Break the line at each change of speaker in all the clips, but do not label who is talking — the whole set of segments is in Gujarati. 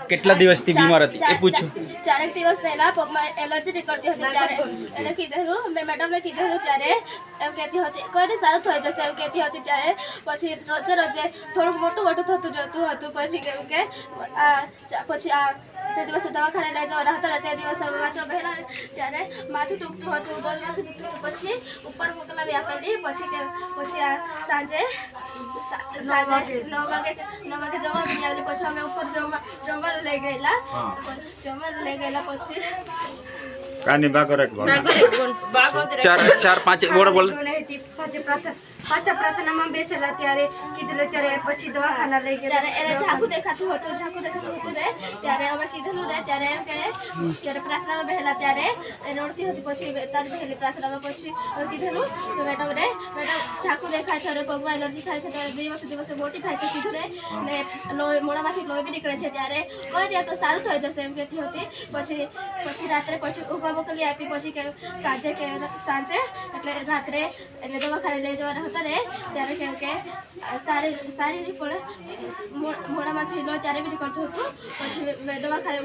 કેટલા દિવસથી બીમાર હતી એ પૂછ્યું?
4 દિવસ પહેલા પગમાં એલર્જી નીકળતી હતી ત્યારે એને કીધેલું, મેં મેડમને કીધેલું ત્યારે એમ કહેતી હતી કોઈને સારું થઈ જશે એમ કહેતી હતી ત્યારે પછી રોજે થોડુંક મોટું થતું જતું હતું પછી કેમ કે તે દિવસે દવાખાને લઈ જવાના હતા તે દિવસે વાંચવા પહેલા ત્યારે માથું દુખતું હતું, બહુ માથું દુખતું હતું પછી ઉપર મોકલાવી આપેલી પછી સાંજે 9 વાગે જમવા આવેલી પછી અમે ઉપર જમવાનું લઈ ગયેલા પછી
કાની બાગોરક
ચાર પાંચ બોલ
પાછા પ્રાર્થનામાં બેસેલા ત્યારે કીધેલું ત્યારે પછી દવાખાના લઈ ગયા ત્યારે એને ઝાંખું દેખાતું હતું ને ત્યારે અમે કીધેલું ને ત્યારે એમ કે ત્યારે પ્રાર્થનામાં બેસેલા ત્યારે એ રડતી હતી પછી તારી પહેલી પ્રાર્થનામાં પછી અમે કીધેલું કે મેડમ ઝાંખું દેખાય છે અને પગમાં એલર્જી થાય છે ત્યારે દિવસે મોટી થાય છે કીધું ને મોઢામાંથી લોહી બી નીકળે છે ત્યારે કોઈ નહીં તો સારું થઈ જશે એમ કહેતી હતી પછી રાત્રે પછી ઊંઘવા મોકલી આપી પછી કે સાંજે એટલે રાત્રે એટલે દવાખાને લઈ જવાના હતા ને ત્યારે કેમ કે સારી નહીં પડે મોઢામાંથી લોહી ત્યારે બી નીકળતું હતું પછી દવાખાને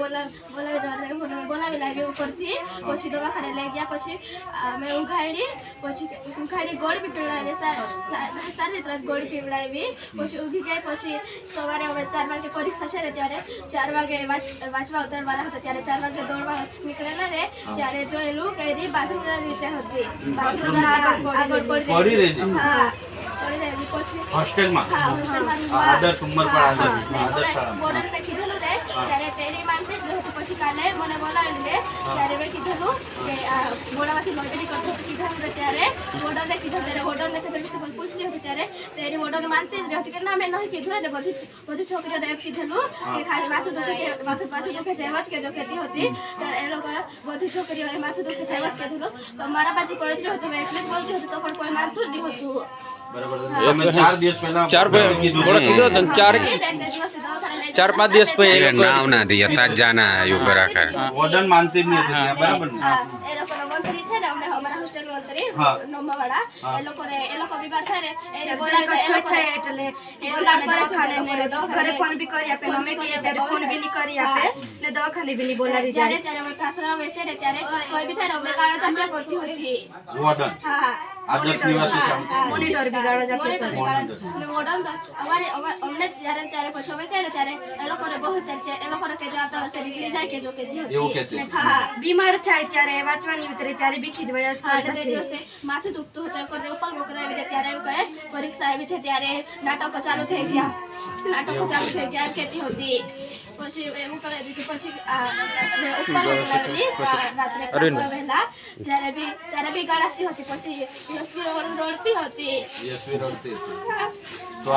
બોલાવી લાવી ઉપરથી પછી દવાખાને લઈ ગયા પછી મેં ઊંઘાડી ગોળી બી પીવડાવી સારી રીતે ગોળી પીવડાવી પછી ઊંઘી ગઈ પછી સવારે હવે 4 વાગે પરીક્ષા છે ને ત્યારે 4 વાગે વાંચવા ઉતરવાના હતા ત્યારે 4 વાગે દોડવા નીકળેલા ને ત્યારે જોયેલું કે એની બાથરૂમના નીચે હતી આગળ પડી રહી
હોસ્ટેલમાં આદર્શ ઉમરપાડ
બોર્ડરને કીધેલું ને ત્યારે તેની માનતી જ નહોતી પછી કાલે મને બોલાવેલું ને ત્યારે મેં કીધેલું કે મોઢામાંથી લોહી નીકળતું હતું કીધેલું ને ત્યારે બોર્ડરને કીધું ત્યારે બોર્ડરને તે પ્રિન્સિપલ પૂછતી હતી ત્યારે તેની બોર્ડરને માનતી જ નહોતી કે ના મેં નહીં કીધું ને બધી છોકરીઓને એમ કીધેલું કે ખાલી માથું દુખે છે એમ જ કહેતી હતી ત્યારે એ લોકો બધી છોકરીઓ એ માથું દુખે છે એમ જ કીધેલું તો મારા બાજુ કોઈ જ નહોતું મેં એટલે જ બોલતી હતી તો પણ કોઈ માનતું જ નહીં હતું.
ચાર પાંચ દિવસ પછી
नाव ना दिया था जाना युगरा कर
वोडन मानती नहीं थी बराबर
એ લોકોનો મંત્રી છે ને અમને અમારા હોસ્ટેલ મંત્રી નોમાવાળા એ લોકો બીમાર થાય ને એને બોલાવે છે એ લોકો એટલે એ દવાખાને ઘરે ફોન બી કરી આપે અમે કહીએ ત્યારે ફોન બી નહીં કરી આપે ને દવાખાને બી નહીં બોલાવી જાય ત્યારે અમે પ્રાર્થના બેસે ને ત્યારે કોઈ બી થાય અમને ગાળો ચાપ્યા કરતી હતી
वोडन आदर्श निवासी
મોનિટર બી ગાળો ચાપ્યા ને વોર્ડન અમને જ્યારે ત્યારે પછી અમે કહે ને ત્યારે એ લોકોને બહુ સર છે એ લોકોને કે જાતા હશે નીકળી જાય કે જો કહેતી હતી હા બીમાર થાય ત્યારે વાંચવાની ઉતરે ત્યારે બી ખીજવાય જ તે દિવસે માથું દુખતું હતું એમ કરીને ઉપર મોકલાવીને ત્યારે એમ કહે પરીક્ષા આવી છે ત્યારે નાટકો ચાલુ થઈ ગયા એમ કહેતી હતી પછી એવું કરી દીધું પછી ઉપર મોકલાવેલી રાત્રે વહેલા ત્યારે બી ગાળાતી હતી પછી યશવી રડતી હતી
तो